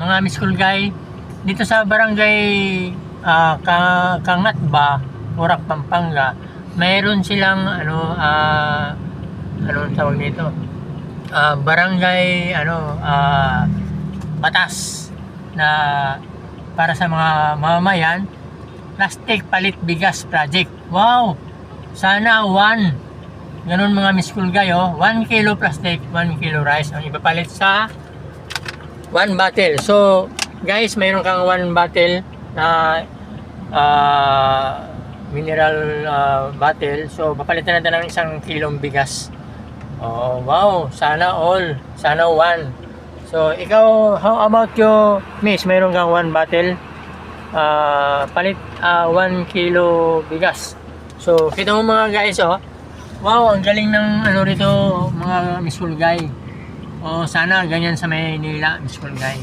mga Miss Kulgay, dito sa barangay Kangatba, Porac, Pampanga, mayroon silang anong tawag nito? Barangay batas na para sa mga mamamayan, plastic palit bigas project. Wow! Sana ganun mga Miss Kulgay, 1 kilo plastic, 1 kilo rice ang ipapalit sa 1 bottle. So guys, mayroon kang 1 bottle na mineral bottle. So papalitan natin ng 1 kilong bigas. Oh, wow, sana all, sana 1. So ikaw, how about you, Miss? Mayroon kang 1 bottle, palit 1 kilo bigas. So kita mo mga guys, wow, ang galing ng rito mga Miss Kulgay. Sana ganyan sa Maynila, Miss Kulgay.